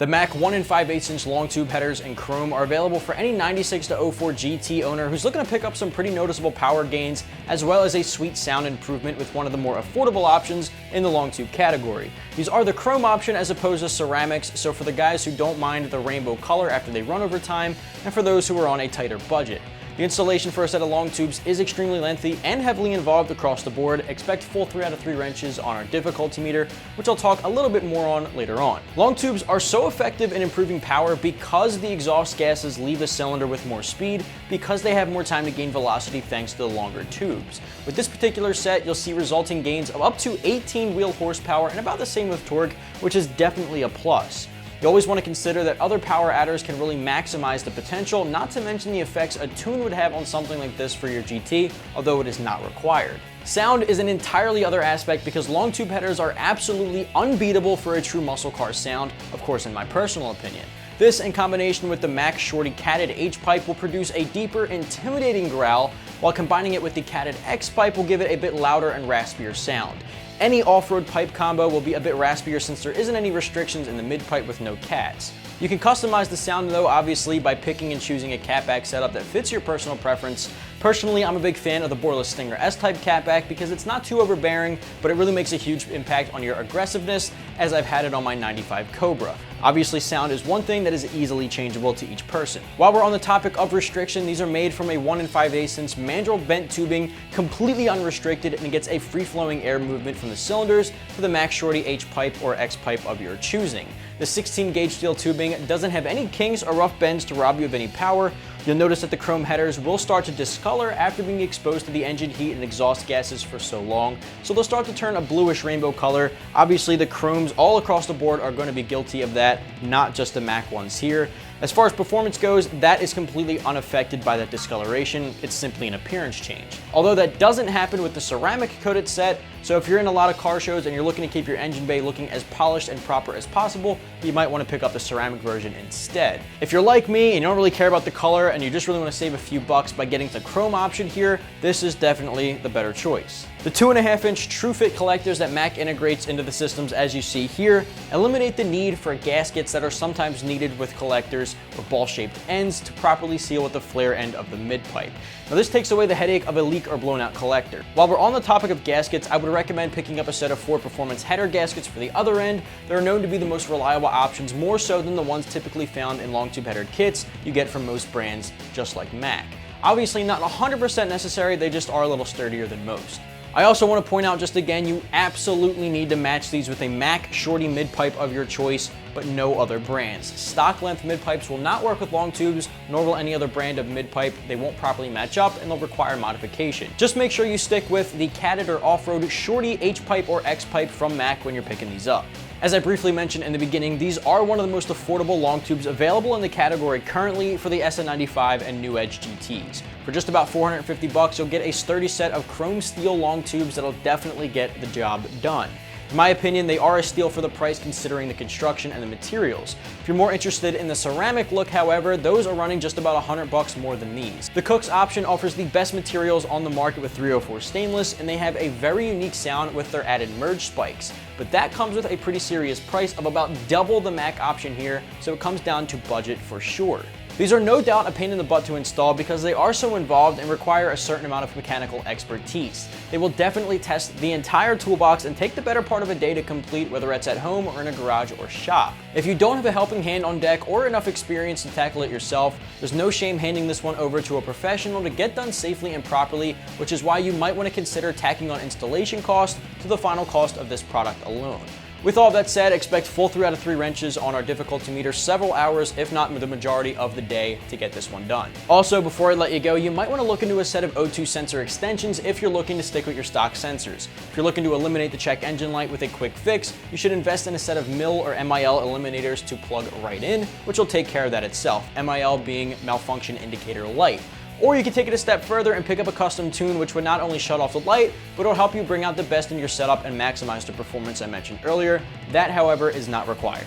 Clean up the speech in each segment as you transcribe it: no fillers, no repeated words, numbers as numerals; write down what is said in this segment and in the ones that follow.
The Mac 1 5/8 inch long tube headers in chrome are available for any 96 to 04 GT owner who's looking to pick up some pretty noticeable power gains, as well as a sweet sound improvement with one of the more affordable options in the long tube category. These are the chrome option as opposed to ceramics, so for the guys who don't mind the rainbow color after they run over time, and for those who are on a tighter budget. The installation for a set of long tubes is extremely lengthy and heavily involved across the board. Expect full 3 out of 3 wrenches on our difficulty meter, which I'll talk a little bit more on later on. Long tubes are so effective in improving power because the exhaust gases leave the cylinder with more speed, because they have more time to gain velocity thanks to the longer tubes. With this particular set, you'll see resulting gains of up to 18 wheel horsepower and about the same with torque, which is definitely a plus. You always want to consider that other power adders can really maximize the potential, not to mention the effects a tune would have on something like this for your GT, although it is not required. Sound is an entirely other aspect because long tube headers are absolutely unbeatable for a true muscle car sound, of course in my personal opinion. This, in combination with the Mac Shorty catted H-pipe, will produce a deeper, intimidating growl, while combining it with the catted X-pipe will give it a bit louder and raspier sound. Any off-road pipe combo will be a bit raspier since there isn't any restrictions in the mid-pipe with no cats. You can customize the sound though, obviously, by picking and choosing a catback setup that fits your personal preference. Personally, I'm a big fan of the boreless Stinger S-type catback because it's not too overbearing, but it really makes a huge impact on your aggressiveness, as I've had it on my 95 Cobra. Obviously, sound is one thing that is easily changeable to each person. While we're on the topic of restriction, these are made from a 1 5/8 inch mandrel bent tubing, completely unrestricted, and it gets a free-flowing air movement from the cylinders to the Mac Shorty H-pipe or X-pipe of your choosing. The 16 gauge steel tubing doesn't have any kinks or rough bends to rob you of any power. You'll notice that the chrome headers will start to discolor after being exposed to the engine heat and exhaust gases for so long, so they'll start to turn a bluish rainbow color. Obviously, the chromes all across the board are going to be guilty of that, not just the Mac ones here. As far as performance goes, that is completely unaffected by that discoloration. It's simply an appearance change. Although that doesn't happen with the ceramic coated set, so if you're in a lot of car shows and you're looking to keep your engine bay looking as polished and proper as possible, you might want to pick up the ceramic version instead. If you're like me and you don't really care about the color and you just really want to save a few bucks by getting the chrome option here, this is definitely the better choice. The 2.5 inch true fit collectors that Mac integrates into the systems, as you see here, eliminate the need for gaskets that are sometimes needed with collectors or ball-shaped ends to properly seal with the flare end of the mid-pipe. Now this takes away the headache of a leak or blown out collector. While we're on the topic of gaskets, I would recommend picking up a set of Ford Performance header gaskets for the other end. They're known to be the most reliable options, more so than the ones typically found in long tube header kits you get from most brands, just like Mac. Obviously not 100% necessary, they just are a little sturdier than most. I also want to point out just again, you absolutely need to match these with a Mac Shorty mid-pipe of your choice, but no other brands. Stock length mid-pipes will not work with long tubes, nor will any other brand of mid-pipe. They won't properly match up and they'll require modification. Just make sure you stick with the catted or off-road Shorty H-pipe or X-pipe from Mac when you're picking these up. As I briefly mentioned in the beginning, these are one of the most affordable long tubes available in the category currently for the SN95 and New Edge GTs. For just about 450 bucks, you'll get a sturdy set of chrome steel long tubes that'll definitely get the job done. In my opinion, they are a steal for the price considering the construction and the materials. If you're more interested in the ceramic look, however, those are running just about 100 bucks more than these. The Cook's option offers the best materials on the market with 304 stainless, and they have a very unique sound with their added merge spikes. But that comes with a pretty serious price of about double the Mac option here, so it comes down to budget for sure. These are no doubt a pain in the butt to install because they are so involved and require a certain amount of mechanical expertise. They will definitely test the entire toolbox and take the better part of a day to complete, whether it's at home or in a garage or shop. If you don't have a helping hand on deck or enough experience to tackle it yourself, there's no shame handing this one over to a professional to get done safely and properly, which is why you might want to consider tacking on installation cost to the final cost of this product alone. With all that said, expect full 3 out of 3 wrenches on our difficulty meter, several hours, if not the majority of the day, to get this one done. Also, before I let you go, you might want to look into a set of O2 sensor extensions if you're looking to stick with your stock sensors. If you're looking to eliminate the check engine light with a quick fix, you should invest in a set of MIL or MIL eliminators to plug right in, which will take care of that itself, MIL being malfunction indicator light. Or you can take it a step further and pick up a custom tune which would not only shut off the light, but it'll help you bring out the best in your setup and maximize the performance I mentioned earlier. That, however, is not required.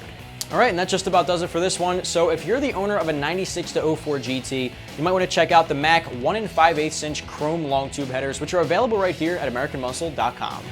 Alright, and that just about does it for this one. So if you're the owner of a 96 to 04 GT, you might want to check out the Mac 1 5/8 inch chrome long tube headers, which are available right here at AmericanMuscle.com.